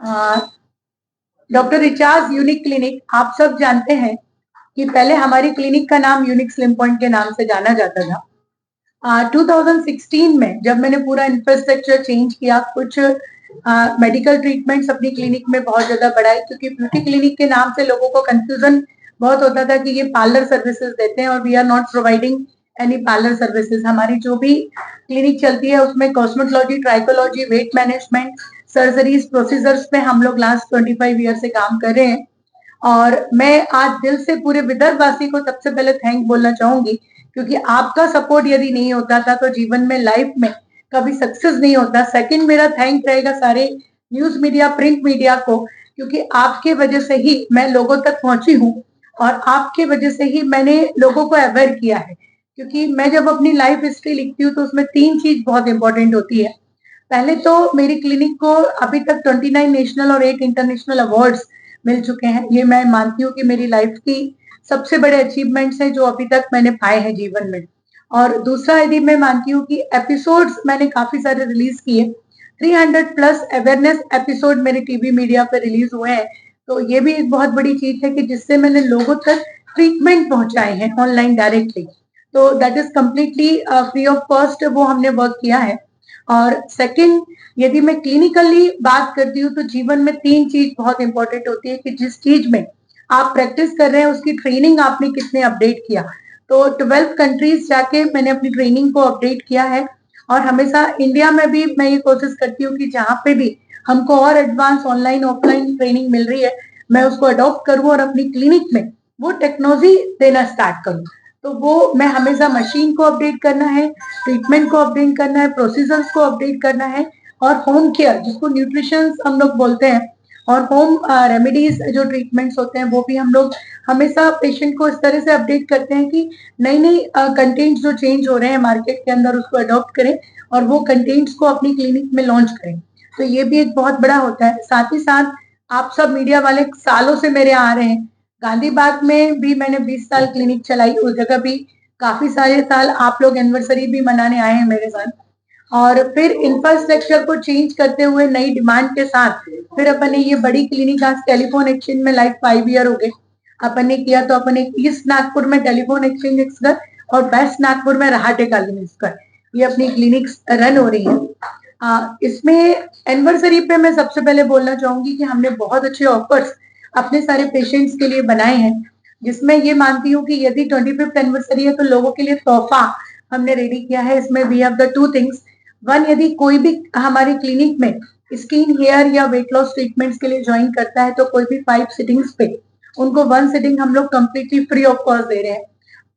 Doctor recharge unique clinic, आप सब जानते हैं कि पहले हमारी क्लिनिक का नाम यूनिक स्लिम पॉइंट के नाम से जाना जाता था। 2016 में जब मैंने पूरा इंफ्रास्ट्रक्चर चेंज किया, कुछ मेडिकल ट्रीटमेंट्स अपनी क्लिनिक में बहुत ज्यादा बढ़ाए, क्योंकि ब्यूटी क्लिनिक के नाम से लोगों को कंफ्यूजन बहुत होता था कि ये पार्लर सर्विसेज देते हैं, और we are not providing any parlour services. हमारी जो भी क्लिनिक चलती है उसमें cosmetology, trichology, weight management, surgeries, procedures पे हम लोग लास्ट 25 ईयर से काम कर रहे हैं। और मैं आज दिल से पूरे विदर्भवासी को सबसे पहले थैंक बोलना चाहूंगी, क्योंकि आपका सपोर्ट यदि नहीं होता था तो जीवन में, लाइफ में कभी सक्सेस नहीं होता। सेकंड मेरा थैंक रहेगा सारे न्यूज मीडिया, प्रिंट मीडिया को, क्योंकि आपके वजह से ही मैं लोगों तक पहुंची हूँ, और आपके वजह से ही मैंने लोगों को अवेयर किया है। क्योंकि मैं जब अपनी लाइफ हिस्ट्री लिखती हूँ तो उसमें 3 चीज बहुत इंपॉर्टेंट होती है। पहले तो मेरी क्लिनिक को अभी तक 29 नेशनल और 8 इंटरनेशनल अवार्ड्स मिल चुके हैं। ये मैं मानती हूँ कि मेरी लाइफ की सबसे बड़े अचीवमेंट्स हैं जो अभी तक मैंने पाए हैं जीवन में। और दूसरा यदि मैं मानती हूँ कि एपिसोड्स मैंने काफी सारे रिलीज किए, 300 प्लस अवेयरनेस एपिसोड मेरे टीवी मीडिया पे रिलीज हुए हैं। तो ये भी एक बहुत बड़ी चीज है कि जिससे मैंने लोगों तक ट्रीटमेंट पहुंचाए हैं ऑनलाइन डायरेक्टली। तो that is completely free of cost, वो हमने वर्क किया है। और सेकंड, यदि मैं क्लिनिकली बात करती हूँ तो जीवन में 3 चीज बहुत इंपॉर्टेंट होती है कि जिस चीज में आप प्रैक्टिस कर रहे हैं उसकी ट्रेनिंग आपने कितने अपडेट किया। तो 12 कंट्रीज जाके मैंने अपनी ट्रेनिंग को अपडेट किया है, और हमेशा इंडिया में भी मैं ये कोशिश करती हूँ कि जहाँ पे भी हमको और एडवांस ऑनलाइन ऑफलाइन ट्रेनिंग मिल रही है, मैं उसको अडॉप्ट करूँ और अपनी क्लिनिक में वो टेक्नोलॉजी देना स्टार्ट करूँ। तो वो मैं हमेशा मशीन को अपडेट करना है, ट्रीटमेंट को अपडेट करना है, प्रोसीजर्स को अपडेट करना है, और होम केयर जिसको न्यूट्रिशन हम लोग बोलते हैं, और होम रेमेडीज जो ट्रीटमेंट्स होते हैं वो भी हम लोग हमेशा पेशेंट को इस तरह से अपडेट करते हैं कि नई नई कंटेंट्स जो चेंज हो रहे हैं मार्केट के अंदर उसको अडॉप्ट करें और वो कंटेंट्स को अपनी क्लिनिक में लॉन्च करें। तो ये भी एक बहुत बड़ा होता है। साथ ही साथ आप सब मीडिया वाले सालों से मेरे आ रहे हैं। गांधी बाग में भी मैंने 20 साल क्लिनिक चलाई, उस जगह भी काफी सारे साल आप लोग एनिवर्सरी भी मनाने आए हैं मेरे साथ। और फिर इंफ्रास्ट्रक्चर को चेंज करते हुए नई डिमांड के साथ फिर अपन ने ये बड़ी क्लिनिक आज टेलीफोन एक्सचेंज में लाइक 5 ईयर हो गए अपन ने किया। तो अपन ने ईस्ट नागपुर में टेलीफोन एक्सचेंज एक्सकर और वेस्ट नागपुर में रहाटे कॉलोनी एक्सकर ये अपनी क्लिनिक्स रन हो रही है। इसमें एनिवर्सरी पे मैं सबसे पहले बोलना चाहूंगी कि हमने बहुत अच्छे ऑफर्स अपने सारे पेशेंट्स के लिए बनाए हैं, जिसमें ये मानती हूँ कि यदि 25th एनिवर्सरी है तो लोगों के लिए तोहफा हमने रेडी किया है। इसमें we have the 2 things. One, यदि कोई भी हमारी क्लिनिक में स्किन, हेयर या वेट लॉस ट्रीटमेंट्स के लिए ज्वाइन करता है तो कोई भी 5 सिटिंग्स पे उनको 1 सिटिंग हम लोग कंप्लीटली फ्री ऑफ कॉस्ट दे रहे हैं,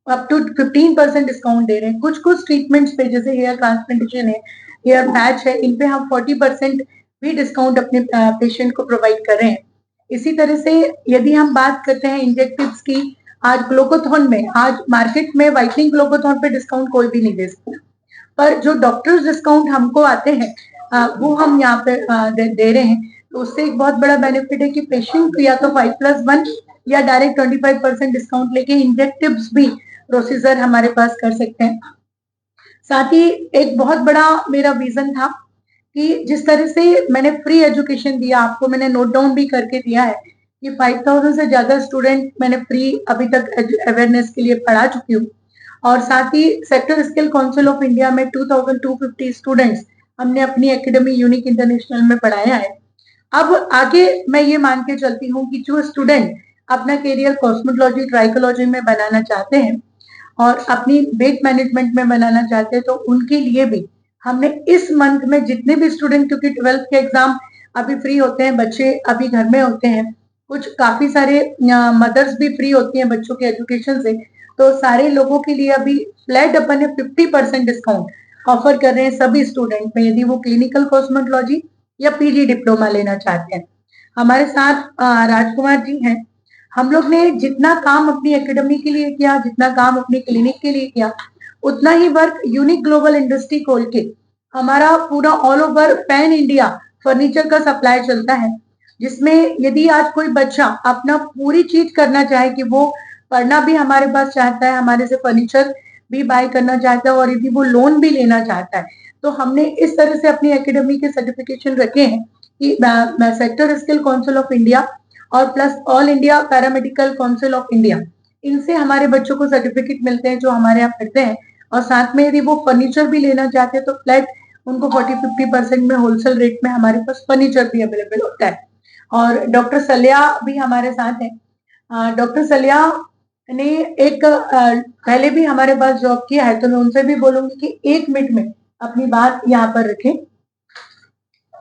अप टू 15% डिस्काउंट दे रहे हैं। कुछ कुछ ट्रीटमेंट्स पे जैसे हेयर ट्रांसप्लांटेशन है, हेयर पैच है, इन पे हम 40% भी डिस्काउंट अपने पेशेंट को प्रोवाइड कर रहे हैं। इसी तरह से यदि हम बात करते हैं इंजेक्टिव्स की, आज ग्लूकोथॉन में, आज मार्केट में व्हाइटनिंग ग्लूकोथॉन पे डिस्काउंट कोई भी नहीं दे सकता, पर जो डॉक्टर्स डिस्काउंट हमको आते हैं वो हम यहाँ पे दे रहे हैं। तो उससे एक बहुत बड़ा बेनिफिट है कि पेशेंट या तो 5+1 या डायरेक्ट 25% डिस्काउंट लेके इंजेक्टिव्स भी प्रोसीजर हमारे पास कर सकते हैं। साथ ही एक बहुत बड़ा मेरा विजन था कि जिस तरह से मैंने फ्री एजुकेशन दिया, आपको मैंने नोट डाउन भी करके दिया है कि 5000 से ज्यादा स्टूडेंट मैंने फ्री अभी तक अवेयरनेस के लिए पढ़ा चुकी हूँ। और साथ ही sector skill council of India में 2250 स्टूडेंट्स हमने अपनी एकेडमी यूनिक इंटरनेशनल में पढ़ाया है। अब आगे मैं ये मान के चलती हूँ कि जो स्टूडेंट अपना करियर कॉस्मेटोलॉजी, ट्राइकोलॉजी में बनाना चाहते हैं और अपनी वेट मैनेजमेंट में बनाना चाहते हैं तो उनके लिए भी हमने इस मंथ में जितने भी स्टूडेंट, क्योंकि 12th के एग्जाम अभी फ्री होते हैं, बच्चे अभी घर में होते हैं, कुछ काफी सारे मदर्स भी फ्री होती हैं बच्चों के एजुकेशन से, तो सारे लोगों के लिए अभी फ्लैट अपन ने 50% डिस्काउंट ऑफर कर रहे हैं सभी स्टूडेंट में, यदि वो क्लिनिकल कॉस्मेटोलॉजी या पीजी डिप्लोमा लेना चाहते हैं। हमारे साथ राजकुमार जी हैं। हम लोग ने जितना काम अपनी एकेडमी के लिए किया, जितना काम अपनी क्लिनिक के लिए किया, उतना ही वर्क यूनिक ग्लोबल इंडस्ट्री खोल के हमारा पूरा all over pan India furniture का सप्लाई चलता है, जिसमें यदि आज कोई बच्चा अपना पूरी चीज करना चाहे कि वो पढ़ना भी हमारे पास चाहता है, हमारे से फर्नीचर भी बाय करना चाहता है और यदि वो लोन भी लेना चाहता है, तो हमने इस तरह से अपनी एकेडमी के सर्टिफिकेशन रखे हैं कि sector skill council of India और plus all India paramedical council of India, इनसे हमारे बच्चों को सर्टिफिकेट मिलते हैं जो हमारे यहाँ पढ़ते हैं। और साथ में यदि वो फर्नीचर भी लेना चाहते हैं तो फ्लैट उनको 40-50% में होलसेल रेट में हमारे पास फर्नीचर भी अवेलेबल होता है। और डॉक्टर सलिया भी हमारे साथ है। डॉक्टर सलिया ने एक पहले भी हमारे पास जॉब किया है, तो मैं उनसे भी बोलूंगी कि 1 मिनट में अपनी बात यहाँ पर रखें।